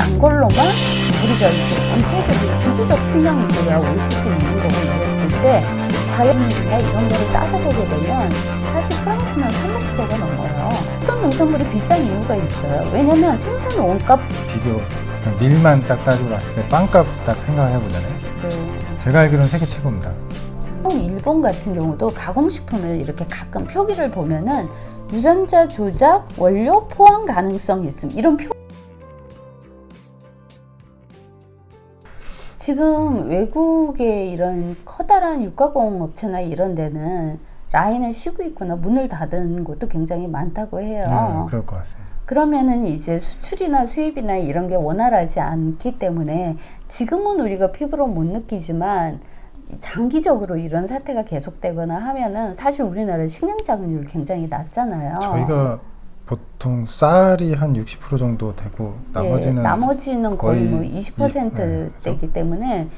난 걸로만 우리가 이제 전체적인 지구적 식량 위기가 올 수도 있는 거고 이랬을 때 과일이나 이런 거를 따져보게 되면 사실 프랑스는 300%가 넘어요. 국산 농산물이 비싼 이유가 있어요. 왜냐면 생산 원가 비교 그냥 밀만 딱 따지고 봤을 때 빵값 딱 생각을 해보잖아요. 네. 제가 알기로는 세계 최고입니다. 일본 같은 경우도 가공식품을 이렇게 가끔 표기를 보면은 유전자 조작, 원료 포함 가능성이 있음. 이런 표 지금 외국의 이런 커다란 육가공 업체나 이런 데는 라인을 쉬고 있거나 문을 닫은 곳도 굉장히 많다고 해요. 그럴 것 같습니다. 그러면은 이제 수출이나 수입이나 이런 게 원활하지 않기 때문에 지금은 우리가 피부로 못 느끼지만 장기적으로 이런 사태가 계속되거나 하면은 사실 우리나라 식량 자급률 굉장히 낮잖아요. 저희가 보통 쌀이 한 60% 정도 되고 나머지는 거의 뭐 20%대이기 때문에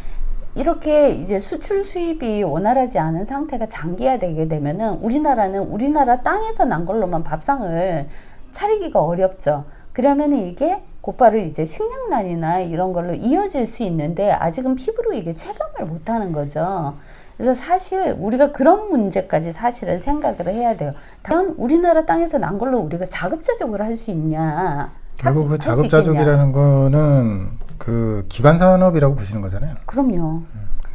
이렇게 이제 수출 수입이 원활하지 않은 상태가 장기화되게 되면은 우리나라는 우리나라 땅에서 난 걸로만 밥상을 차리기가 어렵죠. 그러면은 이게 곧바로 이제 식량난이나 이런 걸로 이어질 수 있는데 아직은 피부로 이게 체감을 못하는 거죠. 그래서 사실 우리가 그런 문제까지 사실은 생각을 해야 돼요. 과연 우리나라 땅에서 난 걸로 우리가 자급자족을 할 수 있냐? 그리고 그 자급자족이라는 거는 그 기관 산업이라고 보시는 거잖아요. 그럼요.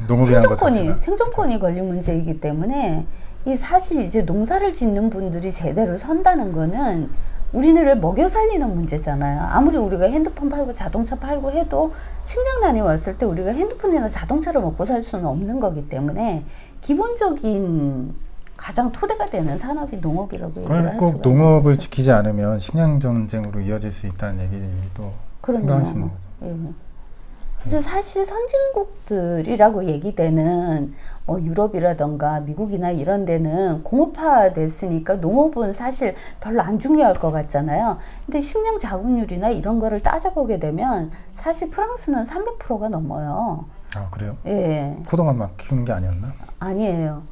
농업이라는 것 자체가. 생존권이 걸린 문제이기 때문에 이 사실 이제 농사를 짓는 분들이 제대로 선다는 거는 우리를 먹여 살리는 문제잖아요. 아무리 우리가 핸드폰 팔고 자동차 팔고 해도 식량난이 왔을 때 우리가 핸드폰이나 자동차를 먹고 살 수는 없는 거기 때문에 기본적인 가장 토대가 되는 산업이 농업이라고 얘기를 할 수가 꼭 있는 농업을 거죠. 지키지 않으면 식량 전쟁으로 이어질 수 있다는 얘기도 생각하시는 거죠. 예. 그래서 사실 선진국들이라고 얘기되는 유럽이라던가 미국이나 이런 데는 공업화 됐으니까 농업은 사실 별로 안 중요할 것 같잖아요. 근데 식량 자급률이나 이런 거를 따져보게 되면 사실 프랑스는 300%가 넘어요. 아, 그래요? 예. 포도만 막 키우는 게 아니었나? 아니에요.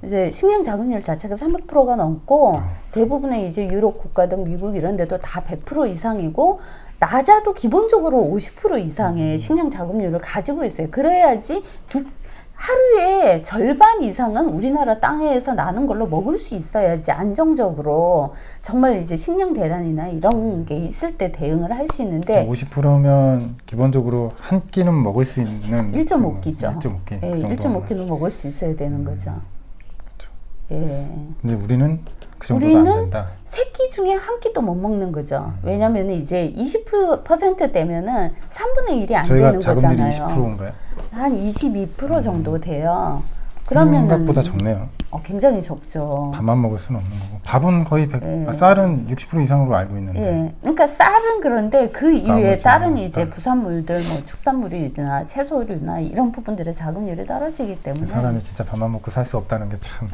이제 식량 자급률 자체가 300%가 넘고 아. 대부분의 이제 유럽 국가 등 미국 이런 데도 다 100% 이상이고 낮아도 기본적으로 50% 이상의 식량 자급률을 가지고 있어요. 그래야지 하루에 절반 이상은 우리나라 땅에서 나는 걸로 먹을 수 있어야지 안정적으로 정말 이제 식량 대란이나 이런 게 있을 때 대응을 할 수 있는데 50%면 기본적으로 한 끼는 먹을 수 있는 1.5끼죠. 1.5끼. 예, 그 정도. 1.5끼는 먹을 수 있어야 되는 거죠. 예. 근데 우리는 그 정도가 안 된다. 세 끼 중에 한 끼도 못 먹는 거죠. 왜냐면 이제 20%대면은 3분의 1이 안 저희가 되는 자급률이 거잖아요. 20%인가요? 한 22% 정도 돼요. 그러면은 생각보다 적네요. 굉장히 적죠. 밥만 먹을 수는 없는 거고. 밥은 거의 쌀은 60% 이상으로 알고 있는데. 예. 그러니까 쌀은 그런데 그 이외에 나머지 다른 이제 부산물들 뭐 축산물이나 채소류나 이런 부분들의 자급률이 떨어지기 때문에 사람이 진짜 밥만 먹고 살 수 없다는 게 참.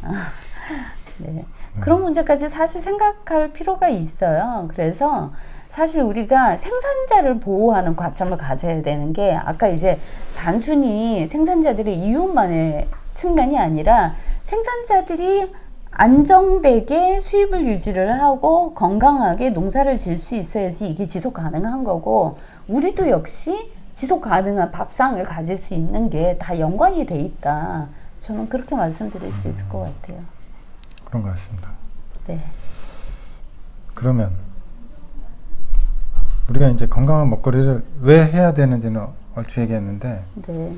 네. 그런 문제까지 사실 생각할 필요가 있어요. 그래서 사실 우리가 생산자를 보호하는 관점을 가져야 되는 게 아까 이제 단순히 생산자들의 이윤만의 측면이 아니라 생산자들이 안정되게 수입을 유지를 하고 건강하게 농사를 지을 수 있어야지 이게 지속 가능한 거고 우리도 역시 지속 가능한 밥상을 가질 수 있는 게 다 연관이 돼 있다. 저는 그렇게 말씀드릴 수 있을 것 같아요. 그런 것 같습니다. 네. 그러면 우리가 이제 건강한 먹거리를 왜 해야 되는지는 얼추 얘기했는데 네.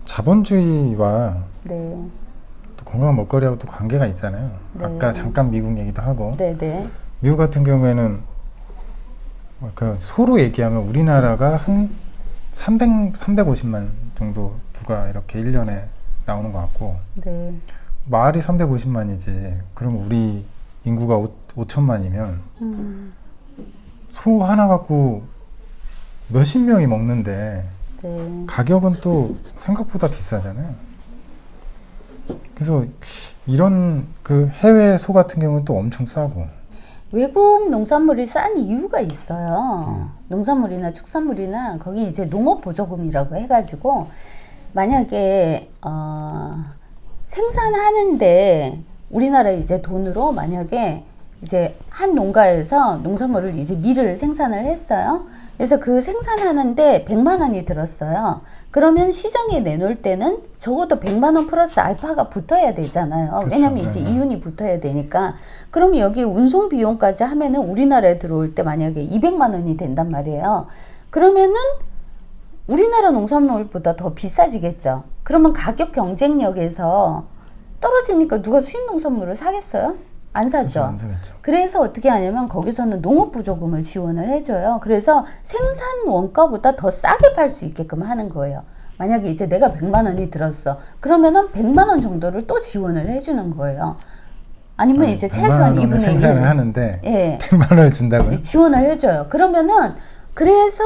자본주의와 네. 또 건강한 먹거리하고 또 관계가 있잖아요. 네. 아까 잠깐 미국 얘기도 하고 네, 네. 미국 같은 경우에는 그 소로 얘기하면 우리나라가 한 350만 정도 두가 이렇게 1년에 나오는 것 같고 네. 말이 350만이지 그럼 우리 인구가 5천만이면 소 하나 갖고 몇십 명이 먹는데 네. 가격은 또 생각보다 비싸잖아요. 그래서 이런 그 해외 소 같은 경우는 또 엄청 싸고 외국 농산물이 싼 이유가 있어요. 농산물이나 축산물이나 거기 이제 농업보조금이라고 해가지고 만약에 생산하는데 우리나라 이제 돈으로 만약에 이제 한 농가에서 농산물을 이제 밀을 생산을 했어요. 그래서 그 생산하는데 100만 원이 들었어요. 그러면 시장에 내놓을 때는 적어도 100만 원 플러스 알파가 붙어야 되잖아요. 그렇죠. 왜냐면 이제 네. 이윤이 붙어야 되니까. 그럼 여기 운송 비용까지 하면은 우리나라에 들어올 때 만약에 200만 원이 된단 말이에요. 그러면은 우리나라 농산물보다 더 비싸지겠죠. 그러면 가격 경쟁력에서 떨어지니까 누가 수입 농산물을 사겠어요? 안 사죠. 안 사겠죠. 그래서 어떻게 하냐면 거기서는 농업부조금을 지원을 해줘요. 그래서 생산 원가보다 더 싸게 팔 수 있게끔 하는 거예요. 만약에 이제 내가 100만 원이 들었어. 그러면은 100만 원 정도를 또 지원을 해주는 거예요. 아니면 이제 100만 최소한 원을 2분의 1. 생산을 하는데 예. 100만 원을 준다고요? 지원을 해줘요. 그러면은 그래서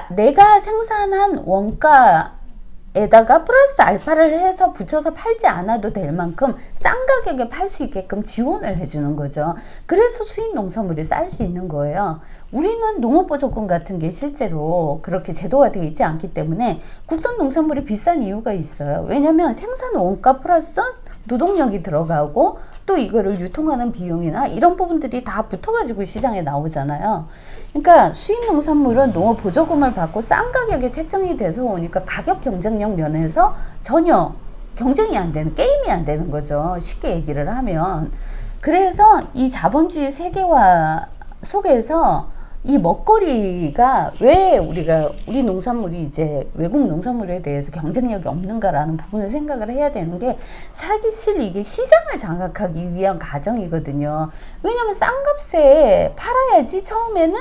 내가 생산한 원가에다가 플러스 알파를 해서 붙여서 팔지 않아도 될 만큼 싼 가격에 팔 수 있게끔 지원을 해주는 거죠. 그래서 수입 농산물이 쌀 수 있는 거예요. 우리는 농업보조금 같은 게 실제로 그렇게 제도가 되어 있지 않기 때문에 국산 농산물이 비싼 이유가 있어요. 왜냐하면 생산 원가 플러스 노동력이 들어가고 또 이거를 유통하는 비용이나 이런 부분들이 다 붙어가지고 시장에 나오잖아요. 그러니까 수입 농산물은 농업 보조금을 받고 싼 가격에 책정이 돼서 오니까 가격 경쟁력 면에서 전혀 경쟁이 안 되는, 게임이 안 되는 거죠. 쉽게 얘기를 하면. 그래서 이 자본주의 세계화 속에서 이 먹거리가 왜 우리 농산물이 이제 외국 농산물에 대해서 경쟁력이 없는가라는 부분을 생각을 해야 되는 게 사실 이게 시장을 장악하기 위한 과정이거든요. 왜냐면 싼 값에 팔아야지 처음에는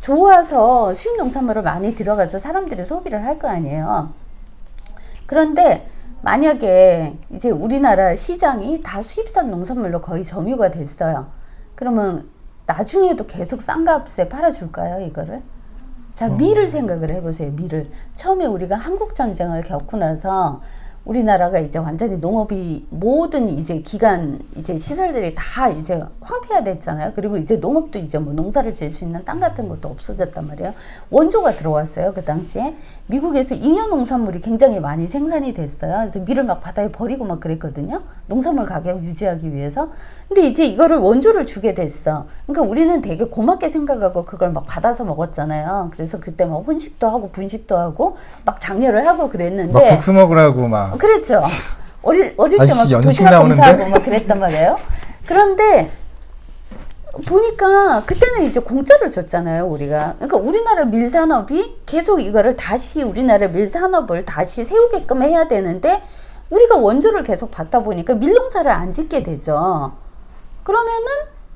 좋아서 수입 농산물을 많이 들어가서 사람들이 소비를 할 거 아니에요. 그런데 만약에 이제 우리나라 시장이 다 수입산 농산물로 거의 점유가 됐어요. 그러면 나중에도 계속 싼 값에 팔아줄까요, 이거를? 자, 밀을 생각을 해보세요, 밀을. 처음에 우리가 한국전쟁을 겪고 나서 우리나라가 이제 완전히 농업이 모든 이제 기간, 이제 시설들이 다 이제 황폐화 됐잖아요. 그리고 이제 농업도 이제 뭐 농사를 지을 수 있는 땅 같은 것도 없어졌단 말이에요. 원조가 들어왔어요, 그 당시에. 미국에서 잉여 농산물이 굉장히 많이 생산이 됐어요. 그래서 밀을 막 바다에 버리고 막 그랬거든요. 농산물 가격 유지하기 위해서. 근데 이제 이거를 원조를 주게 됐어. 그러니까 우리는 되게 고맙게 생각하고 그걸 막 받아서 먹었잖아요. 그래서 그때 막 혼식도 하고 분식도 하고 막 장려를 하고 그랬는데. 막 국수 먹으라고 막. 그랬죠. 어릴 때 아저씨 막 연식 도시락 나오는데? 검사하고 막 그랬단 말이에요. 그런데 보니까 그때는 이제 공짜를 줬잖아요, 우리가. 그러니까 우리나라 밀산업이 계속 이거를 다시 우리나라 밀산업을 다시 세우게끔 해야 되는데 우리가 원조를 계속 받다 보니까 밀농사를 안 짓게 되죠. 그러면은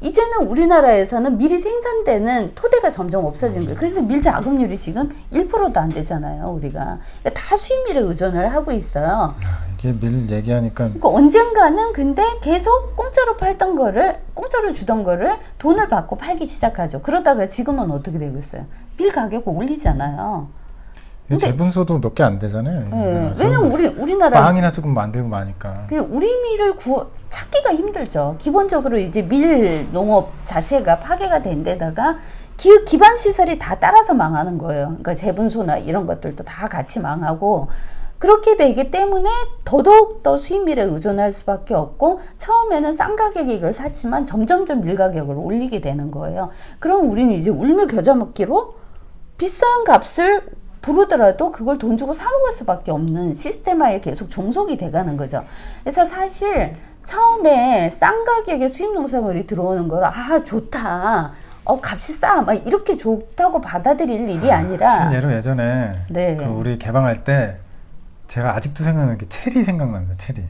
이제는 우리나라에서는 밀이 생산되는 토대가 점점 없어진 거예요. 그래서 밀 자급률이 지금 1%도 안 되잖아요, 우리가. 그러니까 다 수입밀에 의존을 하고 있어요. 이게 밀 얘기하니까 그러니까 언젠가는 근데 계속 공짜로 팔던 거를, 공짜로 주던 거를 돈을 받고 팔기 시작하죠. 그러다가 지금은 어떻게 되고 있어요? 밀 가격 올리잖아요. 재분소도 몇 개 안 되잖아요. 네. 왜냐면 우리나라 빵이나 조금 만들고 마니까. 우리 밀을 찾기가 힘들죠. 기본적으로 이제 밀 농업 자체가 파괴가 된 데다가 기반 시설이 다 따라서 망하는 거예요. 그러니까 재분소나 이런 것들도 다 같이 망하고 그렇게 되기 때문에 더더욱 더 수입밀에 의존할 수밖에 없고 처음에는 싼 가격에 이걸 샀지만 점점점 밀 가격을 올리게 되는 거예요. 그럼 우리는 이제 울며 겨자 먹기로 비싼 값을 부르더라도 그걸 돈 주고 사 먹을 수밖에 없는 시스템화에 계속 종속이 돼가는 거죠. 그래서 사실 처음에 싼 가격에 수입 농산물이 들어오는 걸 좋다. 값이 싸. 막 이렇게 좋다고 받아들일 일이 아니라. 예로 예전에 네. 그 우리 개방할 때 제가 아직도 생각나는 게 체리 생각납니다. 체리.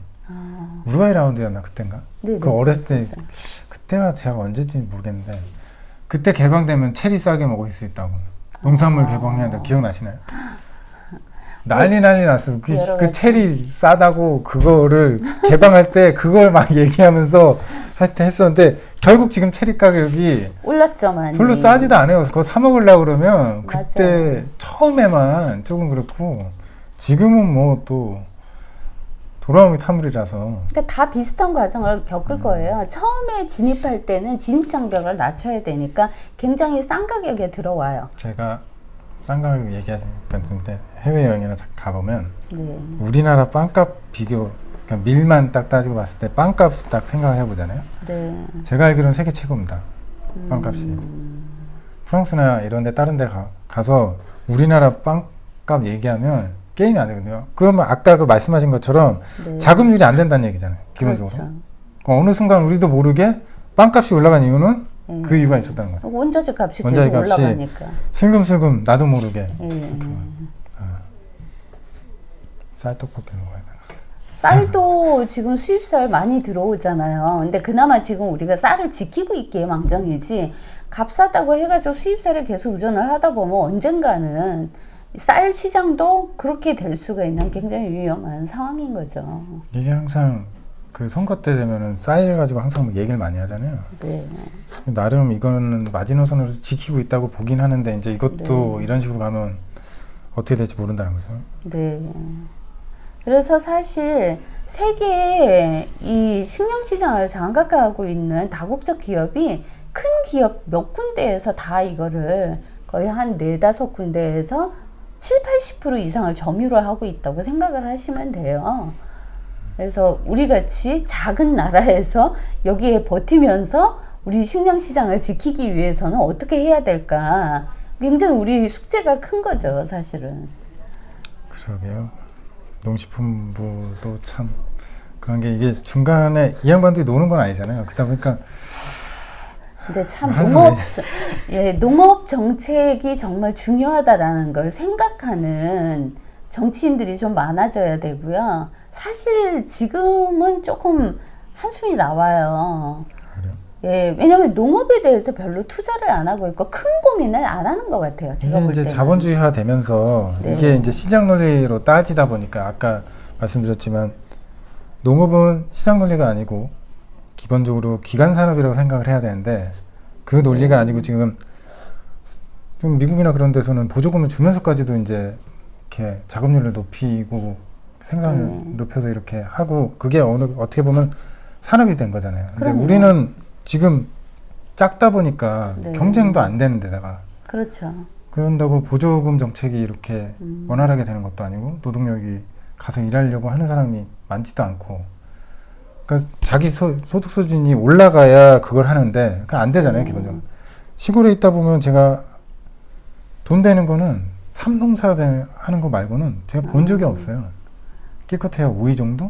우루과이 라운드였나 그때인가? 네네, 그 어렸을 때 있었어요. 그때가 제가 언제인지 모르겠는데 그때 개방되면 체리 싸게 먹을 수 있다고. 농산물 개방해야 돼. 기억나시나요? 난리 났어. 그 체리 싸다고 그거를 개방할 때 그걸 막 얘기하면서 할 때 했었는데 결국 지금 체리 가격이 올랐죠, 많이. 별로 싸지도 않아요. 그거 사 먹으려고 그러면 맞아요. 그때 처음에만 조금 그렇고 지금은 뭐 또 돌아오기 타물이라서. 그러니까 다 비슷한 과정을 겪을 거예요. 처음에 진입할 때는 진입 장벽을 낮춰야 되니까 굉장히 싼 가격에 들어와요. 제가 싼 가격 얘기하시니까 좀 해외여행이나 가보면 네. 우리나라 빵값 비교 그러니까 밀만 딱 따지고 봤을 때 빵값 딱 생각을 해보잖아요. 네. 제가 알기로는 세계 최고입니다. 빵값이. 프랑스나 이런 데 다른 데 가서 우리나라 빵값 얘기하면 게임이 안 되거든요. 그러면 아까 그 말씀하신 것처럼 네. 자금률이 안 된다는 얘기잖아요. 기본적으로. 그렇죠. 어느 순간 우리도 모르게 빵값이 올라간 이유는 예. 그 이유가 있었다는 거죠. 원자재 값이 원자재 계속 값이 올라가니까. 슬금슬금 나도 모르게 예. 쌀떡볶이 먹어야 되나. 쌀도 지금 수입쌀 많이 들어오잖아요. 근데 그나마 지금 우리가 쌀을 지키고 있기에 망정이지, 값싸다고 해가지고 수입쌀에 계속 의존을 하다 보면 언젠가는 쌀 시장도 그렇게 될 수가 있는 굉장히 위험한 상황인 거죠. 이게 항상 그 선거 때 되면은 쌀 가지고 항상 뭐 얘기를 많이 하잖아요. 네. 나름 이거는 마지노선으로 지키고 있다고 보긴 하는데 이제 이것도 이런 식으로 가면 어떻게 될지 모른다는 거죠. 네. 그래서 사실 세계의 이 식량 시장을 장악하고 있는 다국적 기업이 큰 기업 몇 군데에서 다 이거를 거의 한 4-5군데에서 70-80% 이상을 점유를 하고 있다고 생각을 하시면 돼요. 그래서 우리 같이 작은 나라에서 여기에 버티면서 우리 식량 시장을 지키기 위해서는 어떻게 해야 될까? 굉장히 우리 숙제가 큰 거죠, 사실은. 그러게요. 농식품부도 참 그런 게 이게 중간에 이 양반들이 노는 건 아니잖아요. 그러다 보니까 근데 참 한숨이- 농업 정책이 정말 중요하다라는 걸 생각하는 정치인들이 좀 많아져야 되고요. 사실 지금은 조금 한숨이 나와요. 그래요? 예, 왜냐하면 농업에 대해서 별로 투자를 안 하고 있고 큰 고민을 안 하는 것 같아요. 제가 이게 볼 이제 때는. 자본주의화 되면서 네. 이게 이제 시장 논리로 따지다 보니까 아까 말씀드렸지만 농업은 시장 논리가 아니고 기본적으로 기간 산업이라고 생각을 해야 되는데 그 논리가 아니고 지금 좀 미국이나 그런 데서는 보조금을 주면서까지도 이제 이렇게 작업률을 높이고 생산을 높여서 이렇게 하고 그게 어떻게 보면 산업이 된 거잖아요. 근데 그럼요. 우리는 지금 작다 보니까 네. 경쟁도 안 되는 데다가 그렇죠. 그런다고 보조금 정책이 이렇게 원활하게 되는 것도 아니고 노동력이 가서 일하려고 하는 사람이 많지도 않고 그러니까 자기 소득 수준이 올라가야 그걸 하는데 그게 안 되잖아요. 기본적으로 시골에 있다 보면 제가 돈 되는 거는 삼농사 하는 거 말고는 제가 본 적이 없어요. 기껏해야 오이 정도?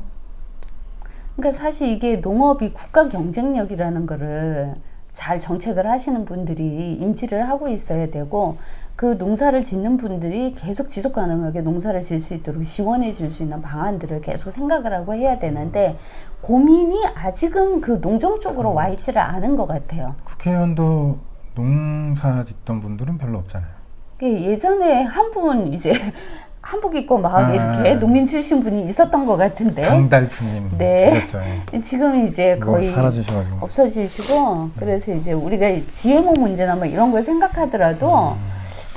그러니까 사실 이게 농업이 국가 경쟁력이라는 거를 잘 정책을 하시는 분들이 인지를 하고 있어야 되고 그 농사를 짓는 분들이 계속 지속 가능하게 농사를 지을 수 있도록 지원해 줄 수 있는 방안들을 계속 생각을 하고 해야 되는데 고민이 아직은 그 농정 쪽으로 와 있지를 않은 것 같아요. 국회의원도 농사 짓던 분들은 별로 없잖아요. 예전에 한 분 이제 한복 입고 막 이렇게 농민 출신 분이 있었던 것 같은데 강달프님 네. 계셨죠. 지금 이제 뭐 거의 사라지셔가지고 없어지시고 그래서 이제 우리가 GMO 문제나 뭐 이런 걸 생각하더라도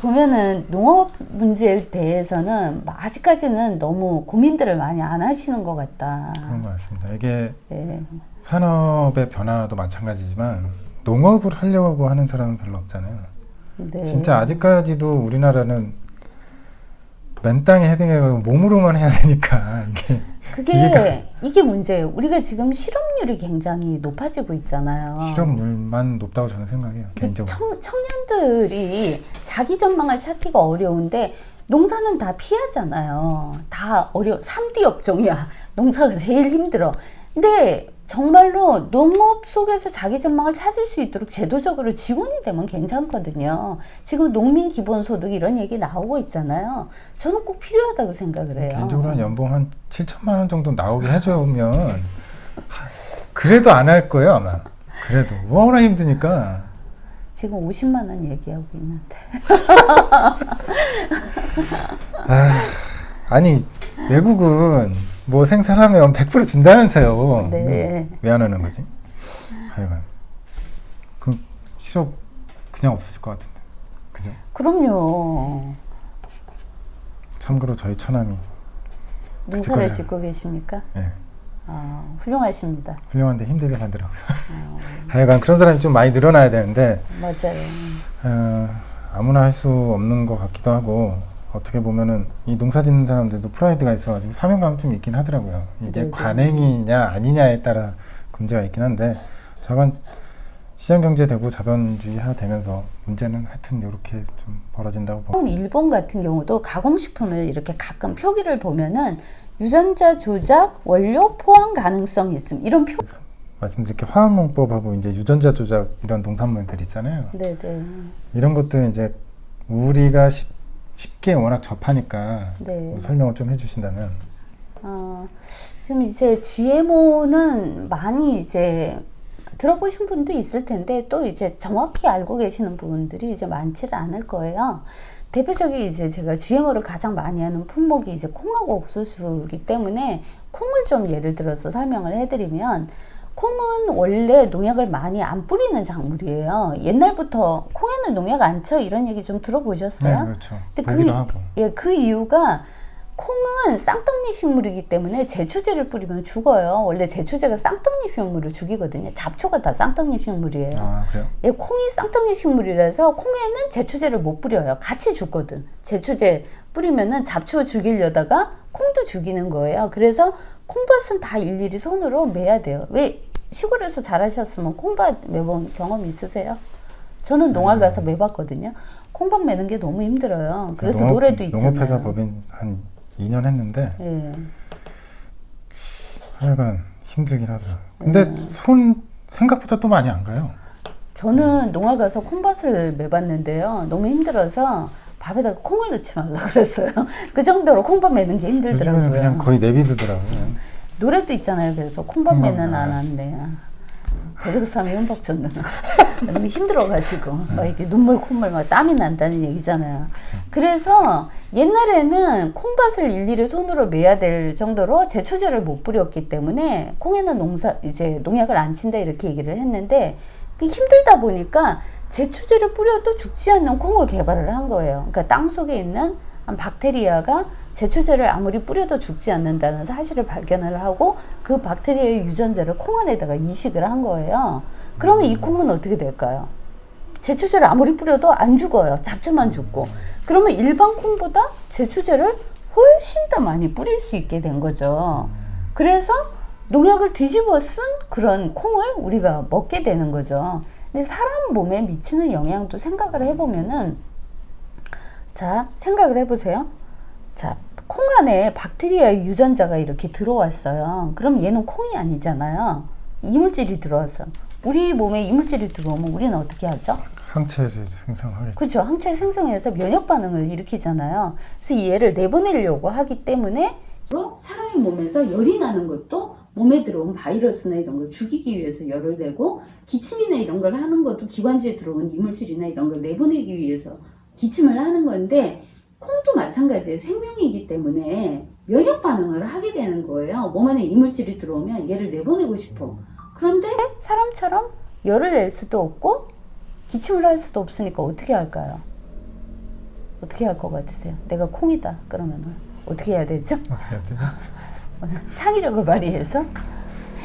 보면은 농업 문제에 대해서는 아직까지는 너무 고민들을 많이 안 하시는 것 같다. 그런 것 같습니다. 이게 네. 산업의 변화도 마찬가지지만 농업을 하려고 하는 사람은 별로 없잖아요. 네. 진짜 아직까지도 우리나라는 맨 땅에 헤딩해가지고 몸으로만 해야 되니까 이게 문제예요. 우리가 지금 실업률이 굉장히 높아지고 있잖아요. 실업률만 높다고 저는 생각해요. 개인적으로. 청년들이 자기 전망을 찾기가 어려운데 농사는 다 피하잖아요. 다 3D 업종이야. 농사가 제일 힘들어. 근데 정말로 농업 속에서 자기 전망을 찾을 수 있도록 제도적으로 지원이 되면 괜찮거든요. 지금 농민 기본소득 이런 얘기 나오고 있잖아요. 저는 꼭 필요하다고 생각을 해요. 개인적으로 한 연봉 한 7천만 원 정도 나오게 해주면 그래도 안 할 거예요 아마. 그래도 워낙 힘드니까. 지금 50만 원 얘기하고 있는데. 아니 외국은 뭐 생산하면 100% 준다면서요. 네. 왜 안 하는 거지? 하여간 그 실업 그냥 없어질 것 같은데. 그죠? 그럼요. 참고로 저희 처남이 농사를 그치거든요. 짓고 계십니까? 예. 훌륭하십니다. 훌륭한데 힘들게 살더라고요. 하여간 그런 사람이 좀 많이 늘어나야 되는데 맞아요. 아무나 할 수 없는 것 같기도 하고 어떻게 보면은 이 농사 짓는 사람들도 프라이드가 있어가지고 사명감이 좀 있긴 하더라고요. 이게 네네. 관행이냐 아니냐에 따라 문제가 있긴 한데 자관 시장경제 되고 자본주의화 되면서 문제는 하여튼 이렇게 좀 벌어진다고 봅니다. 일본 같은 경우도 가공식품을 이렇게 가끔 표기를 보면은 유전자 조작, 원료 포함 가능성이 있음. 이런 표. 말씀드린 게 화학농법하고 이제 유전자 조작 이런 농산물들 있잖아요. 네네. 이런 것들 이제 우리가 쉽게 워낙 접하니까 네. 뭐 설명을 좀 해주신다면. 지금 이제 GMO는 많이 이제 들어보신 분도 있을 텐데 또 이제 정확히 알고 계시는 분들이 이제 많지는 않을 거예요. 대표적인 이제 제가 GMO를 가장 많이 하는 품목이 이제 콩하고 옥수수이기 때문에 콩을 좀 예를 들어서 설명을 해드리면 콩은 원래 농약을 많이 안 뿌리는 작물이에요. 옛날부터 콩에는 농약 안 쳐 이런 얘기 좀 들어보셨어요? 네, 그렇죠. 근데 보기도 하고. 그 이유가 콩은 쌍떡잎 식물이기 때문에 제초제를 뿌리면 죽어요. 원래 제초제가 쌍떡잎 식물을 죽이거든요. 잡초가 다 쌍떡잎 식물이에요. 아, 그래요? 콩이 쌍떡잎 식물이라서 콩에는 제초제를 못 뿌려요. 같이 죽거든. 제초제 뿌리면은 잡초 죽이려다가 콩도 죽이는 거예요. 그래서 콩밭은 다 일일이 손으로 매야 돼요. 왜 시골에서 자라셨으면 콩밭 매본 경험 있으세요? 저는 농활 가서 매봤거든요. 콩밭 매는 게 너무 힘들어요. 그래서 노래도 있잖아요. 농업회사 법인 한 2년 했는데 예. 하여간 힘들긴 하더라고요. 근데 손 생각보다 또 많이 안 가요. 저는 농활 가서 콩밭을 매봤는데요. 너무 힘들어서 밥에다가 콩을 넣지 말라 그랬어요. 그 정도로 콩밥 매는 게 힘들더라고요. 요즘에는 그냥 거의 내비두더라고요. 노래도 있잖아요. 그래서 콩밥 매는 안 한대. 배석삼이 흠뻑 누나. 너무 힘들어가지고 막 이렇게 눈물 콧물 막 땀이 난다는 얘기잖아요. 그래서 옛날에는 콩밭을 일일이 손으로 매야 될 정도로 제초제를 못 뿌렸기 때문에 콩에는 이제 농약을 안 친다 이렇게 얘기를 했는데 힘들다 보니까 제초제를 뿌려도 죽지 않는 콩을 개발을 한 거예요. 그러니까 땅 속에 있는 한 박테리아가 제초제를 아무리 뿌려도 죽지 않는다는 사실을 발견을 하고 그 박테리아의 유전자를 콩 안에다가 이식을 한 거예요. 그러면 이 콩은 어떻게 될까요? 제초제를 아무리 뿌려도 안 죽어요. 잡초만 죽고. 그러면 일반 콩보다 제초제를 훨씬 더 많이 뿌릴 수 있게 된 거죠. 그래서 농약을 뒤집어 쓴 그런 콩을 우리가 먹게 되는 거죠. 근데 사람 몸에 미치는 영향도 생각을 해보면은, 자, 생각을 해보세요. 자, 콩 안에 박테리아 유전자가 이렇게 들어왔어요. 그럼 얘는 콩이 아니잖아요. 이물질이 들어와서. 우리 몸에 이물질이 들어오면 우리는 어떻게 하죠? 항체를 생성하겠죠. 그렇죠. 항체를 생성해서 면역 반응을 일으키잖아요. 그래서 얘를 내보내려고 하기 때문에 사람의 몸에서 열이 나는 것도 몸에 들어온 바이러스나 이런 걸 죽이기 위해서 열을 내고, 기침이나 이런 걸 하는 것도 기관지에 들어온 이물질이나 이런 걸 내보내기 위해서 기침을 하는 건데, 콩도 마찬가지예요. 생명이기 때문에 면역 반응을 하게 되는 거예요. 몸 안에 이물질이 들어오면 얘를 내보내고 싶어. 그런데 사람처럼 열을 낼 수도 없고 기침을 할 수도 없으니까 어떻게 할까요? 어떻게 할 것 같으세요? 내가 콩이다 그러면은 어떻게 해야 되죠? 어떻게 해야 되죠? 창의력을 발휘해서,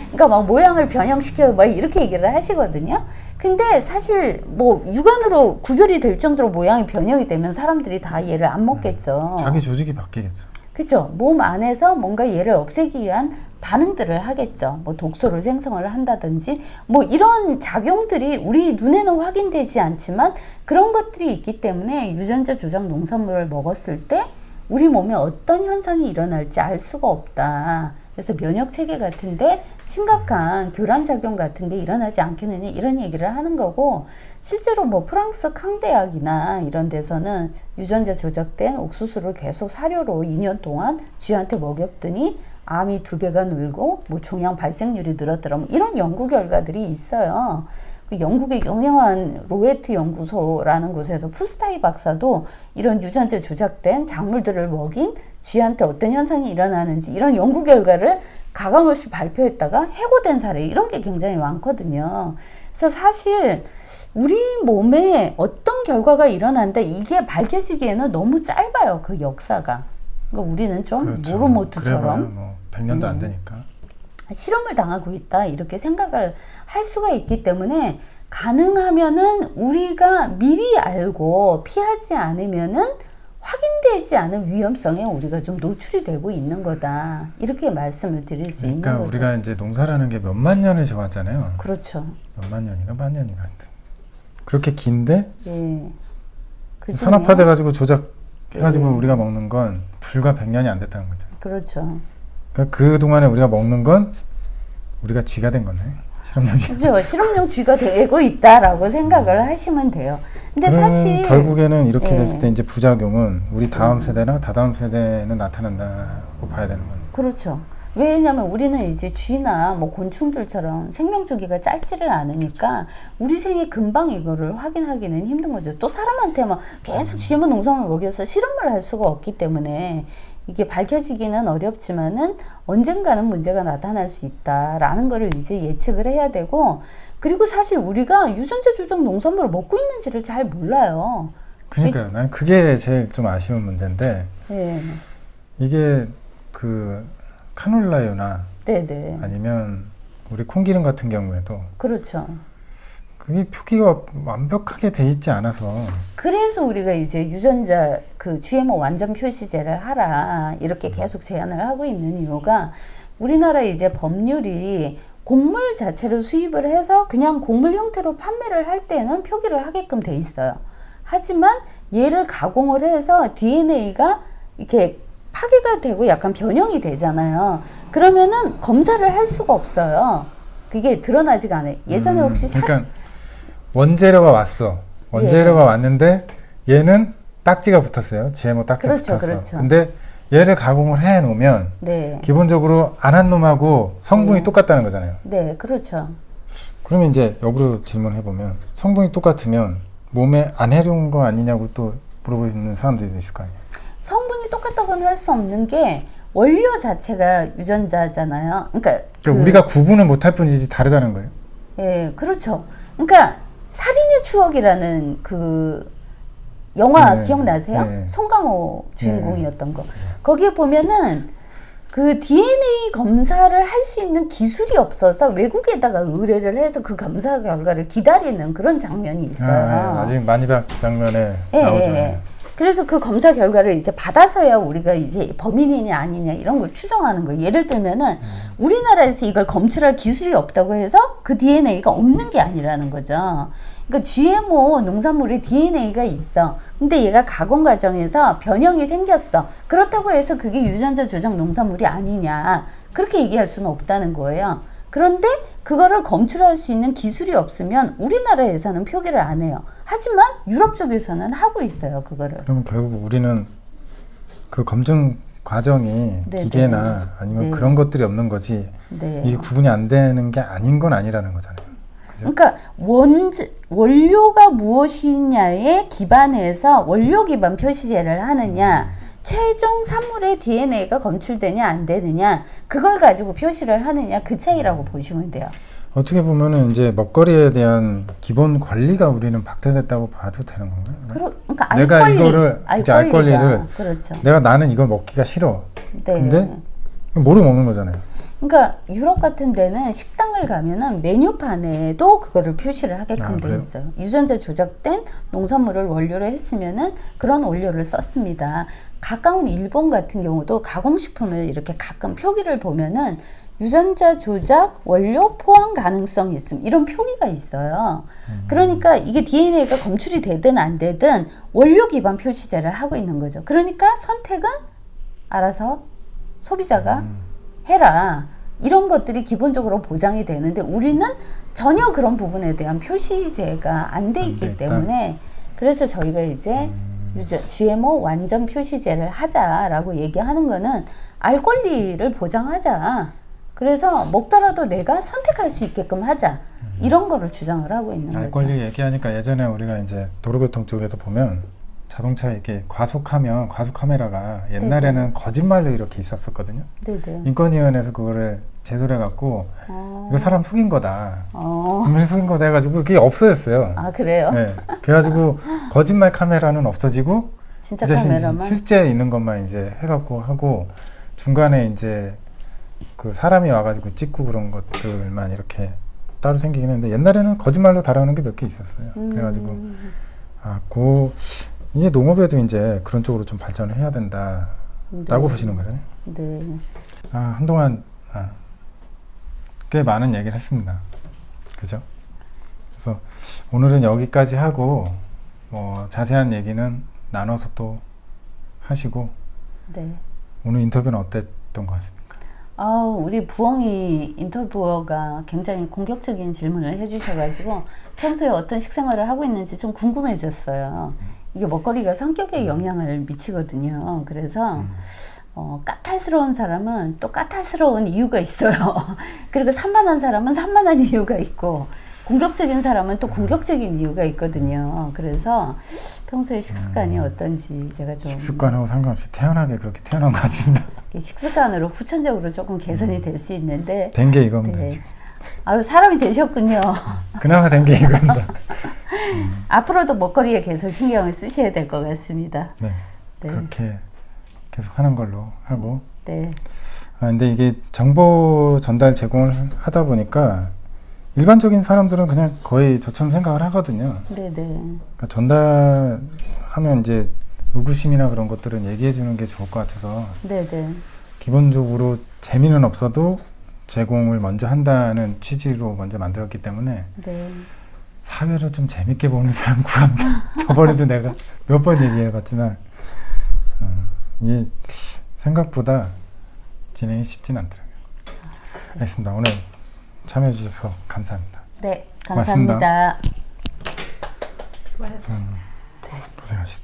그러니까 막 모양을 변형시켜 막 이렇게 얘기를 하시거든요. 근데 사실 뭐 육안으로 구별이 될 정도로 모양이 변형이 되면 사람들이 다 얘를 안 먹겠죠. 자기 조직이 바뀌겠죠. 그렇죠. 몸 안에서 뭔가 얘를 없애기 위한 반응들을 하겠죠. 뭐 독소를 생성을 한다든지 뭐 이런 작용들이 우리 눈에는 확인되지 않지만 그런 것들이 있기 때문에 유전자 조작 농산물을 먹었을 때 우리 몸에 어떤 현상이 일어날지 알 수가 없다. 그래서 면역 체계 같은데 심각한 교란 작용 같은 게 일어나지 않겠느냐 이런 얘기를 하는 거고, 실제로 뭐 프랑스 캉대학이나 이런 데서는 유전자 조작된 옥수수를 계속 사료로 2년 동안 쥐한테 먹였더니 암이 2배가 늘고 뭐 종양 발생률이 늘었더라, 뭐 이런 연구 결과들이 있어요. 그 영국의 유명한 로에트 연구소라는 곳에서 푸스타이 박사도 이런 유전자 조작된 작물들을 먹인 쥐한테 어떤 현상이 일어나는지 이런 연구 결과를 가감없이 발표했다가 해고된 사례, 이런 게 굉장히 많거든요. 그래서 사실 우리 몸에 어떤 결과가 일어난다, 이게 밝혀지기에는 너무 짧아요. 그 역사가. 그러니까 우리는 좀 그렇죠. 모로모트처럼 뭐 100년도 안 되니까. 실험을 당하고 있다 이렇게 생각을 할 수가 있기 때문에, 가능하면은 우리가 미리 알고 피하지 않으면은 확인되지 않은 위험성에 우리가 좀 노출이 되고 있는 거다. 이렇게 말씀을 드릴 수 있는 그러니까 거죠. 우리가 이제 농사라는 게 몇만 년을 지어왔잖아요. 그렇죠. 몇만 년인가 만 년인가 하여튼 그렇게 긴데 예. 그 중에 산업화돼가지고 조작해가지고 예. 우리가 먹는 건 불과 100년이 안 됐다는 거죠. 그렇죠. 그러니까 그 동안에 우리가 먹는 건 우리가 쥐가 된 거네. 실험용지. 그죠. 실험용 쥐가 되고 있다라고 생각을 하시면 돼요. 근데 사실 결국에는 이렇게 예. 됐을 때 이제 부작용은 우리 다음 세대나 다다음 세대는 나타난다고 봐야 되는 거예요. 그렇죠. 왜냐하면 우리는 이제 쥐나 뭐 곤충들처럼 생명 주기가 짧지를 않으니까 우리 생에 금방 이거를 확인하기는 힘든 거죠. 또 사람한테 막 계속 GMO 농산물 먹여서 실험을 할 수가 없기 때문에 이게 밝혀지기는 어렵지만은 언젠가는 문제가 나타날 수 있다라는 거를 이제 예측을 해야 되고, 그리고 사실 우리가 유전자 조작 농산물을 먹고 있는지를 잘 몰라요. 그러니까요. 난 그게 제일 좀 아쉬운 문제인데 네. 이게 그 카놀라유나 네네. 아니면 우리 콩기름 같은 경우에도 그렇죠. 그게 표기가 완벽하게 돼 있지 않아서 그래서 우리가 이제 유전자 그 GMO 완전 표시제를 하라 이렇게 계속 제안을 하고 있는 이유가, 우리나라 이제 법률이 곡물 자체를 수입을 해서 그냥 곡물 형태로 판매를 할 때는 표기를 하게끔 돼 있어요. 하지만 얘를 가공을 해서 DNA가 이렇게 파괴가 되고 약간 변형이 되잖아요. 그러면은 검사를 할 수가 없어요. 그게 드러나지가 않아요. 예전에 혹시 그러니까 원재료가 왔어. 원재료가 왔는데 얘는 딱지가 붙었어요. GMO 딱지가 그렇죠, 붙었어. 그렇죠. 근데 얘를 가공을 해 놓으면 네. 기본적으로 안 한 놈하고 성분이 똑같다는 거잖아요. 네, 그렇죠. 그러면 이제 역으로 질문해 보면 성분이 똑같으면 몸에 안 해로운 거 아니냐고 또 물어보는 사람들이 있을 거 아니에요. 성분이 똑같다고는 할 수 없는 게 원료 자체가 유전자잖아요. 그러니까 우리가 구분을 못할 뿐이지 다르다는 거예요. 예, 그렇죠. 그러니까 살인의 추억이라는 그 영화 네, 기억나세요? 네. 송강호 주인공이었던 거. 거기에 보면은 그 DNA 검사를 할 수 있는 기술이 없어서 외국에다가 의뢰를 해서 그 검사 결과를 기다리는 그런 장면이 있어요. 아직 마지막 장면에 예, 나오죠. 예. 그래서 그 검사 결과를 이제 받아서야 우리가 이제 범인이냐 아니냐 이런 걸 추정하는 거예요. 예를 들면은 우리나라에서 이걸 검출할 기술이 없다고 해서 그 DNA가 없는 게 아니라는 거죠. 그러니까 GMO 농산물에 DNA가 있어. 근데 얘가 가공 과정에서 변형이 생겼어. 그렇다고 해서 그게 유전자 조작 농산물이 아니냐. 그렇게 얘기할 수는 없다는 거예요. 그런데 그거를 검출할 수 있는 기술이 없으면 우리나라에서는 표기를 안 해요. 하지만 유럽 쪽에서는 하고 있어요, 그거를. 그러면 결국 우리는 그 검증 과정이 네, 기계나 아니면 네. 그런 것들이 없는 거지 네. 이게 구분이 안 되는 게 아닌 건 아니라는 거잖아요. 그죠? 그러니까 원료가 무엇이냐에 기반해서 원료 기반 표시제를 하느냐, 최종 산물의 DNA가 검출되냐 안 되느냐, 그걸 가지고 표시를 하느냐, 그 차이라고 보시면 돼요. 어떻게 보면은 이제 먹거리에 대한 기본 권리가 우리는 박탈됐다고 봐도 되는 건가요? 그러니까 내가 알 권리, 이거를 이제 알 권리를 그렇죠. 나는 이걸 먹기가 싫어. 네. 근데 모르고 먹는 거잖아요. 그러니까 유럽 같은 데는 식당을 가면은 메뉴판에도 그거를 표시를 하게끔 돼 그래요? 있어요. 유전자 조작된 농산물을 원료로 했으면은 그런 원료를 썼습니다. 가까운 일본 같은 경우도 가공식품을 이렇게 가끔 표기를 보면은 유전자 조작 원료 포함 가능성이 있음, 이런 표기가 있어요. 그러니까 이게 DNA가 검출이 되든 안 되든 원료 기반 표시제를 하고 있는 거죠. 그러니까 선택은 알아서 소비자가 해라. 이런 것들이 기본적으로 보장이 되는데 우리는 전혀 그런 부분에 대한 표시제가 안 돼 있기 때문에, 그래서 저희가 이제 GMO 완전 표시제를 하자라고 얘기하는 거는 알 권리를 보장하자. 그래서 먹더라도 내가 선택할 수 있게끔 하자. 이런 거를 주장을 하고 있는 거죠. 알 권리 얘기하니까 예전에 우리가 이제 도로교통 쪽에서 보면 자동차 이렇게 과속하면 과속 카메라가 옛날에는 네네. 거짓말로 이렇게 있었었거든요. 네네. 인권위원회에서 그거를 제소를 해갖고 이거 사람 속인 거다. 분명히 속인 거다 해가지고 그게 없어졌어요. 아, 그래요? 네. 그래가지고 거짓말 카메라는 없어지고 진짜 이제 카메라만? 실제 있는 것만 이제 해갖고 하고 중간에 이제 그 사람이 와가지고 찍고 그런 것들만 이렇게 따로 생기긴 했는데 옛날에는 거짓말로 다루는 게 몇 개 있었어요. 그래가지고 이제 농업에도 이제 그런 쪽으로 좀 발전을 해야 된다라고 네. 보시는 거잖아요. 네. 한동안 꽤 많은 얘기를 했습니다. 그죠? 그래서 오늘은 여기까지 하고 뭐 자세한 얘기는 나눠서 또 하시고 네. 오늘 인터뷰는 어땠던 것 같습니까? 우리 부엉이 인터뷰어가 굉장히 공격적인 질문을 해주셔가지고 평소에 어떤 식생활을 하고 있는지 좀 궁금해졌어요. 이게 먹거리가 성격에 영향을 미치거든요. 그래서 까탈스러운 사람은 또 까탈스러운 이유가 있어요. 그리고 산만한 사람은 산만한 이유가 있고 공격적인 사람은 또 공격적인 이유가 있거든요. 그래서 평소에 식습관이 어떤지 제가 좀 식습관하고 상관없이 태어나게 그렇게 태어난 것 같습니다. 식습관으로 후천적으로 조금 개선이 될 수 있는데 된 게 이겁니다. 네. 지금. 사람이 되셨군요. 그나마 된 게 이겁니다. 앞으로도 먹거리에 계속 신경을 쓰셔야 될 것 같습니다. 네. 네. 그렇게 계속 하는 걸로 하고. 네. 근데 이게 정보 전달 제공을 하다 보니까 일반적인 사람들은 그냥 거의 저처럼 생각을 하거든요. 네네. 그러니까 전달하면 이제 의구심이나 그런 것들은 얘기해 주는 게 좋을 것 같아서 네네. 기본적으로 재미는 없어도 제공을 먼저 한다는 취지로 먼저 만들었기 때문에 네. 사회를 좀 재밌게 보는 사람 구합니다. 저번에도 내가 몇 번 얘기해봤지만 이게 생각보다 진행이 쉽진 않더라고요. 알겠습니다. 오늘 참여해 주셔서 감사합니다. 네, 감사합니다. 고생하셨습니다.